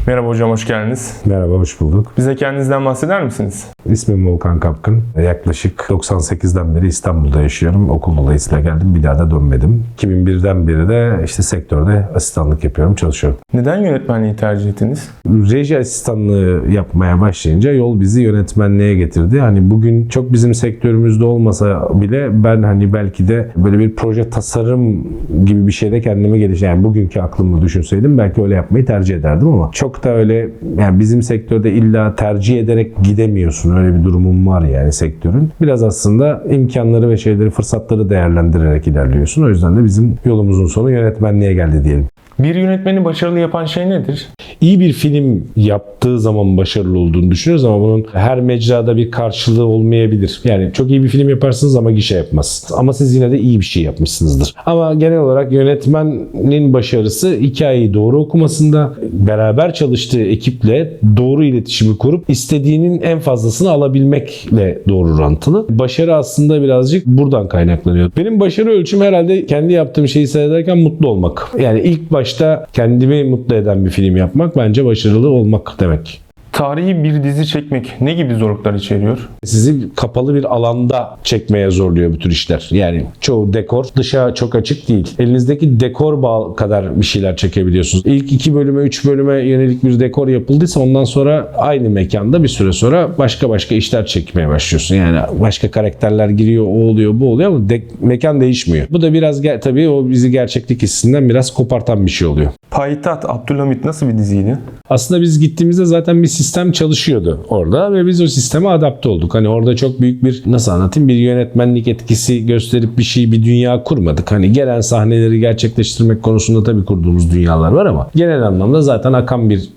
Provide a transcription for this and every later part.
Merhaba hocam, hoş geldiniz. Merhaba, hoş bulduk. Bize kendinizden bahseder misiniz? İsmim Volkan Kapkın. Yaklaşık 98'den beri İstanbul'da yaşıyorum. Okul dolayısıyla geldim, bir daha da dönmedim. 2001'den beri de sektörde asistanlık yapıyorum, çalışıyorum. Neden yönetmenliği tercih ettiniz? Reji asistanlığı yapmaya başlayınca yol bizi yönetmenliğe getirdi. Hani bugün çok bizim sektörümüzde olmasa bile ben belki de böyle bir proje tasarım gibi bir şeyde kendimi yani bugünkü aklımı düşünseydim belki öyle yapmayı tercih ederdim ama çok da öyle, yani bizim sektörde illa tercih ederek gidemiyorsun. Öyle bir durumum var yani sektörün. Biraz aslında imkanları ve fırsatları değerlendirerek ilerliyorsun. O yüzden de bizim yolumuzun sonu yönetmenliğe geldi diyelim. Bir yönetmeni başarılı yapan şey nedir? İyi bir film yaptığı zaman başarılı olduğunu düşünüyoruz ama bunun her mecrada bir karşılığı olmayabilir. Yani çok iyi bir film yaparsınız ama gişe yapmaz. Ama siz yine de iyi bir şey yapmışsınızdır. Ama genel olarak yönetmenin başarısı hikayeyi doğru okumasında, beraber çalıştığı ekiple doğru iletişimi kurup istediğinin en fazlasını alabilmekle doğru orantılı. Başarı aslında birazcık buradan kaynaklanıyor. Benim başarı ölçüm herhalde kendi yaptığım şeyi seyrederken mutlu olmak. Yani ilk başta kendimi mutlu eden bir film yapmak bence başarılı olmak demek. Tarihi bir dizi çekmek ne gibi zorluklar içeriyor? Sizi kapalı bir alanda çekmeye zorluyor bu tür işler. Yani çoğu dekor dışa çok açık değil. Elinizdeki dekor bağ kadar bir şeyler çekebiliyorsunuz. İlk 2 bölüme 3 bölüme yönelik bir dekor yapıldıysa ondan sonra aynı mekanda bir süre sonra başka işler çekmeye başlıyorsun. Yani başka karakterler giriyor, o oluyor, bu oluyor ama mekan değişmiyor. Bu da biraz tabii o bizi gerçeklik hissinden biraz kopartan bir şey oluyor. Payitaht Abdülhamit nasıl bir diziydi? Aslında biz gittiğimizde zaten bir sistem çalışıyordu orada ve biz o sisteme adapte olduk. Hani orada çok büyük bir, nasıl anlatayım, bir yönetmenlik etkisi gösterip bir dünya kurmadık. Hani gelen sahneleri gerçekleştirmek konusunda tabii kurduğumuz dünyalar var ama genel anlamda zaten akan bir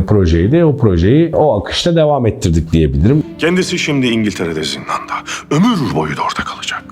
projeydi. O projeyi o akışta devam ettirdik diyebilirim. Kendisi şimdi İngiltere'de zindanda. Ömür boyu da orada kalacak.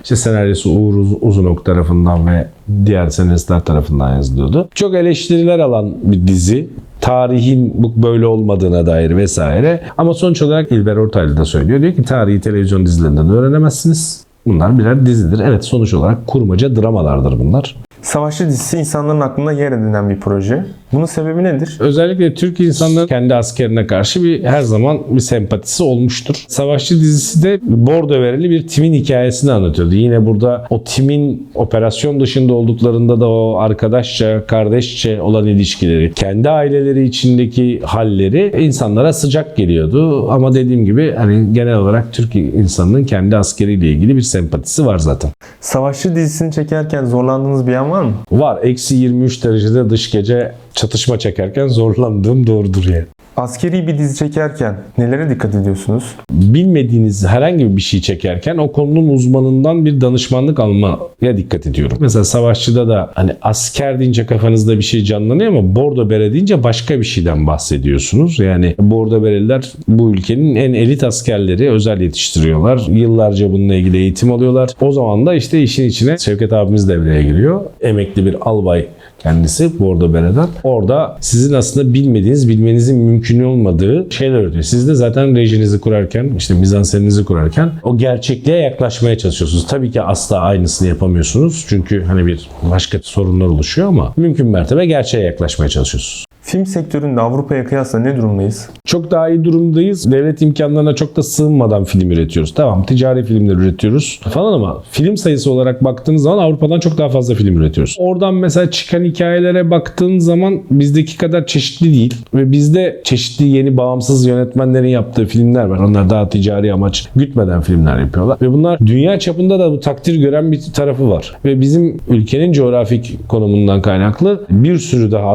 Senaryosu Uğur Uzunok tarafından ve diğer senaristler tarafından yazılıyordu. Çok eleştiriler alan bir dizi. Tarihin bu böyle olmadığına dair vesaire. Ama sonuç olarak İlber Ortaylı da söylüyor. Diyor ki tarihi televizyon dizilerinden öğrenemezsiniz. Bunlar birer dizidir. Evet, sonuç olarak kurmaca dramalardır bunlar. Savaşçı dizisi insanların aklında yer edinen bir proje. Bunun sebebi nedir? Özellikle Türk insanların kendi askerine karşı her zaman bir sempatisi olmuştur. Savaşçı dizisi de bordo verili bir timin hikayesini anlatıyordu. Yine burada o timin operasyon dışında olduklarında da o arkadaşça, kardeşçe olan ilişkileri, kendi aileleri içindeki halleri insanlara sıcak geliyordu. Ama dediğim gibi hani genel olarak Türk insanının kendi askeriyle ilgili bir sempatisi var zaten. Savaşçı dizisini çekerken zorlandığınız bir an var mı? Var. Eksi 23 derecede dış gece çatışma çekerken zorlandığım doğrudur yani. Askeri bir dizi çekerken nelere dikkat ediyorsunuz? Bilmediğiniz herhangi bir şey çekerken o konunun uzmanından bir danışmanlık almaya dikkat ediyorum. Mesela savaşçıda da hani asker deyince kafanızda bir şey canlanıyor ama bordo bere deyince başka bir şeyden bahsediyorsunuz. Yani bordo bereliler bu ülkenin en elit askerleri, özel yetiştiriyorlar. Yıllarca bununla ilgili eğitim alıyorlar. O zaman da işin içine Şevket abimiz devreye giriyor. Emekli bir albay kendisi bordo bereden. Orada sizin aslında bilmenizin mümkün olmadığı şeyler öğretiyor. Siz de zaten rejinizi kurarken, mizanseninizi kurarken o gerçekliğe yaklaşmaya çalışıyorsunuz. Tabii ki asla aynısını yapamıyorsunuz. Çünkü bir başka sorunlar oluşuyor ama mümkün mertebe gerçeğe yaklaşmaya çalışıyorsunuz. Film sektöründe Avrupa'ya kıyasla ne durumdayız? Çok daha iyi durumdayız. Devlet imkanlarına çok da sığınmadan film üretiyoruz. Tamam, ticari filmler üretiyoruz falan ama film sayısı olarak baktığınız zaman Avrupa'dan çok daha fazla film üretiyoruz. Oradan mesela çıkan hikayelere baktığın zaman bizdeki kadar çeşitli değil. Ve bizde çeşitli yeni bağımsız yönetmenlerin yaptığı filmler var. Onlar daha ticari amaç gütmeden filmler yapıyorlar. Ve bunlar dünya çapında da bu takdir gören bir tarafı var. Ve bizim ülkenin coğrafik konumundan kaynaklı bir sürü daha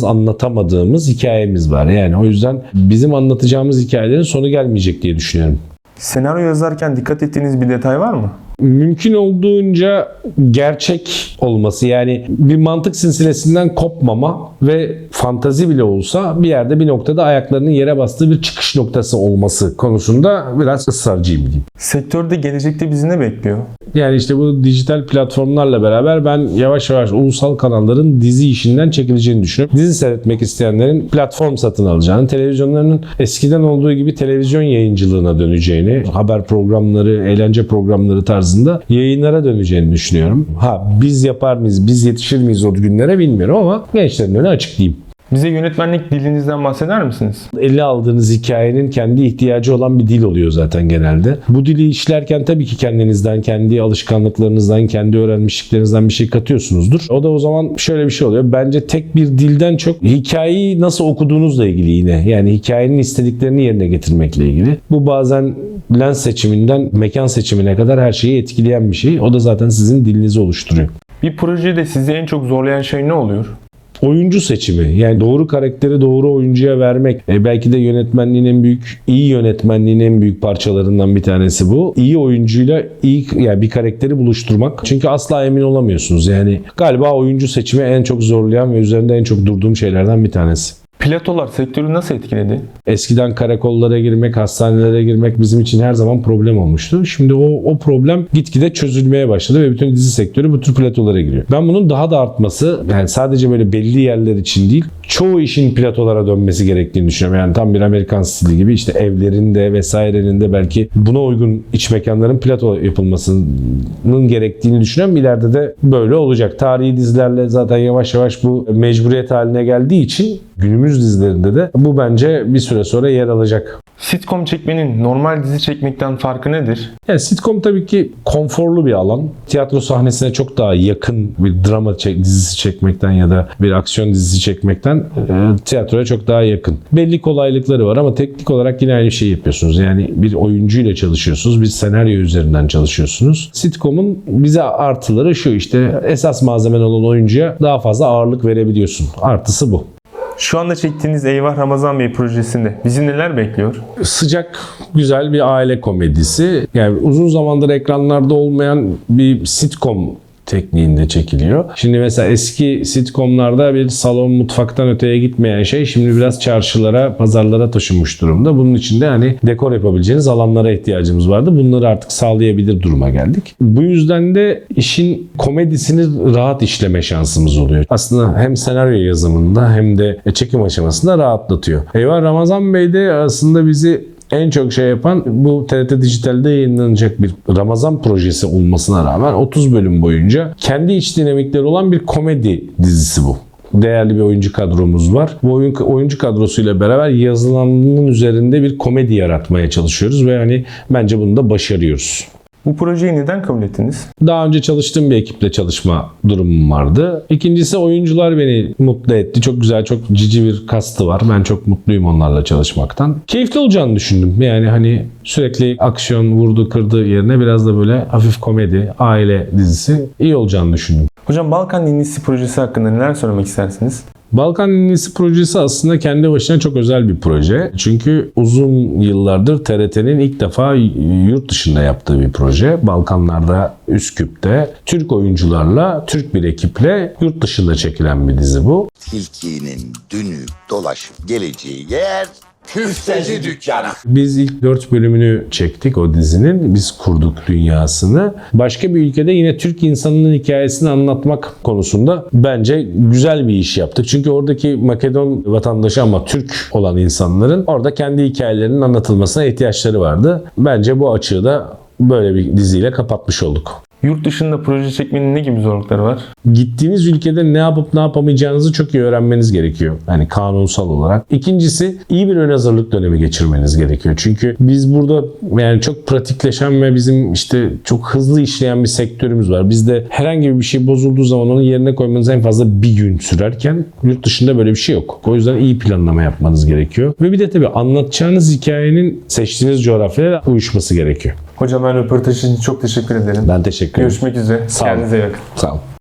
anlatamadığımız hikayemiz var. Yani o yüzden bizim anlatacağımız hikayelerin sonu gelmeyecek diye düşünüyorum. Senaryo yazarken dikkat ettiğiniz bir detay var mı? Mümkün olduğunca gerçek olması, yani bir mantık silsilesinden kopmama ve fantazi bile olsa bir yerde bir noktada ayaklarının yere bastığı bir çıkış noktası olması konusunda biraz ısrarcıyım diyeyim. Sektörde gelecekte bizi ne bekliyor? Yani bu dijital platformlarla beraber ben yavaş yavaş ulusal kanalların dizi işinden çekileceğini düşünüyorum. Dizi seyretmek isteyenlerin platform satın alacağını, televizyonlarının eskiden olduğu gibi televizyon yayıncılığına döneceğini, haber programları, eğlence programları tarzında yayınlara döneceğini düşünüyorum. Biz yapar mıyız, biz yetişir miyiz o günlere bilmiyorum ama gençlerin önü açık diyeyim. Bize yönetmenlik dilinizden bahseder misiniz? Ele aldığınız hikayenin kendi ihtiyacı olan bir dil oluyor zaten genelde. Bu dili işlerken tabii ki kendinizden, kendi alışkanlıklarınızdan, kendi öğrenmişliklerinizden bir şey katıyorsunuzdur. O da o zaman şöyle bir şey oluyor. Bence tek bir dilden çok hikayeyi nasıl okuduğunuzla ilgili yine. Yani hikayenin istediklerini yerine getirmekle ilgili. Bu bazen lens seçiminden mekan seçimine kadar her şeyi etkileyen bir şey. O da zaten sizin dilinizi oluşturuyor. Bir projede sizi en çok zorlayan şey ne oluyor? Oyuncu seçimi, yani doğru karakteri doğru oyuncuya vermek. Belki de yönetmenliğin en büyük, iyi yönetmenliğin en büyük parçalarından bir tanesi bu. İyi oyuncuyla yani bir karakteri buluşturmak. Çünkü asla emin olamıyorsunuz. Yani galiba oyuncu seçimi en çok zorlayan ve üzerinde en çok durduğum şeylerden bir tanesi. Platolar sektörü nasıl etkiledi? Eskiden karakollara girmek, hastanelere girmek bizim için her zaman problem olmuştu. Şimdi o problem gitgide çözülmeye başladı ve bütün dizi sektörü bu tür platolara giriyor. Ben bunun daha da artması, yani sadece böyle belli yerler için değil, çoğu işin platolara dönmesi gerektiğini düşünüyorum. Yani tam bir Amerikan stili gibi işte evlerinde vesairenin de belki buna uygun iç mekanların plato yapılmasının gerektiğini düşünüyorum. İleride de böyle olacak. Tarihi dizilerle zaten yavaş yavaş bu mecburiyet haline geldiği için günümüz dizilerinde de bu bence bir süre sonra yer alacak. Sitcom çekmenin normal dizi çekmekten farkı nedir? Yani sitcom tabii ki konforlu bir alan. Tiyatro sahnesine çok daha yakın bir drama dizisi çekmekten ya da bir aksiyon dizisi çekmekten tiyatroya çok daha yakın. Belli kolaylıkları var ama teknik olarak yine aynı şeyi yapıyorsunuz. Yani bir oyuncuyla çalışıyorsunuz, bir senaryo üzerinden çalışıyorsunuz. Sitcom'un bize artıları şu: işte esas malzemen olan oyuncuya daha fazla ağırlık verebiliyorsun. Artısı bu. Şu anda çektiğiniz Eyvah Ramazan Bey projesinde bizi neler bekliyor? Sıcak, güzel bir aile komedisi. Yani uzun zamandır ekranlarda olmayan bir sitcom tekniğinde çekiliyor. Şimdi mesela eski sitcomlarda bir salon mutfaktan öteye gitmeyen şey şimdi biraz çarşılara, pazarlara taşınmış durumda. Bunun için de hani dekor yapabileceğiniz alanlara ihtiyacımız vardı. Bunları artık sağlayabilir duruma geldik. Bu yüzden de işin komedisini rahat işleme şansımız oluyor. Aslında hem senaryo yazımında hem de çekim aşamasında rahatlatıyor. Eyvah Ramazan Bey de aslında bizi en çok şey yapan, bu TRT Dijital'de yayınlanacak bir Ramazan projesi olmasına rağmen 30 bölüm boyunca kendi iç dinamikleri olan bir komedi dizisi bu. Değerli bir oyuncu kadromuz var. Bu oyuncu kadrosuyla beraber yazılanın üzerinde bir komedi yaratmaya çalışıyoruz ve hani bence bunu da başarıyoruz. Bu projeyi neden kabul ettiniz? Daha önce çalıştığım bir ekiple çalışma durumum vardı. İkincisi, oyuncular beni mutlu etti. Çok güzel, çok cici bir kastı var. Ben çok mutluyum onlarla çalışmaktan. Keyifli olacağını düşündüm. Yani hani sürekli aksiyon, vurdu kırdı yerine biraz da böyle hafif komedi, aile dizisi iyi olacağını düşündüm. Hocam, Balkan Ninlisi projesi hakkında neler söylemek istersiniz? Balkan Ninlisi projesi aslında kendi başına çok özel bir proje. Çünkü uzun yıllardır TRT'nin ilk defa yurt dışında yaptığı bir proje. Balkanlarda, Üsküp'te Türk oyuncularla, Türk bir ekiple yurt dışında çekilen bir dizi bu. Tilkinin dönüp dolaşıp geleceği yer küfteci dükkanı. Biz ilk 4 bölümünü çektik o dizinin. Biz kurduk dünyasını. Başka bir ülkede yine Türk insanının hikayesini anlatmak konusunda bence güzel bir iş yaptık. Çünkü oradaki Makedon vatandaşı ama Türk olan insanların orada kendi hikayelerinin anlatılmasına ihtiyaçları vardı. Bence bu açığı da böyle bir diziyle kapatmış olduk. Yurt dışında proje çekmenin ne gibi zorlukları var? Gittiğiniz ülkede ne yapıp ne yapamayacağınızı çok iyi öğrenmeniz gerekiyor. Yani kanunsal olarak. İkincisi, iyi bir ön hazırlık dönemi geçirmeniz gerekiyor. Çünkü biz burada yani çok pratikleşen ve bizim işte çok hızlı işleyen bir sektörümüz var. Bizde herhangi bir şey bozulduğu zaman onun yerine koymanız en fazla bir gün sürerken yurt dışında böyle bir şey yok. O yüzden iyi planlama yapmanız gerekiyor. Ve bir de tabii anlatacağınız hikayenin seçtiğiniz coğrafyayla uyuşması gerekiyor. Hocam, ben röportaj için çok teşekkür ederim. Ben teşekkür ederim. Görüşmek üzere. Sağ olun. Kendinize iyi bakın. Sağ olun.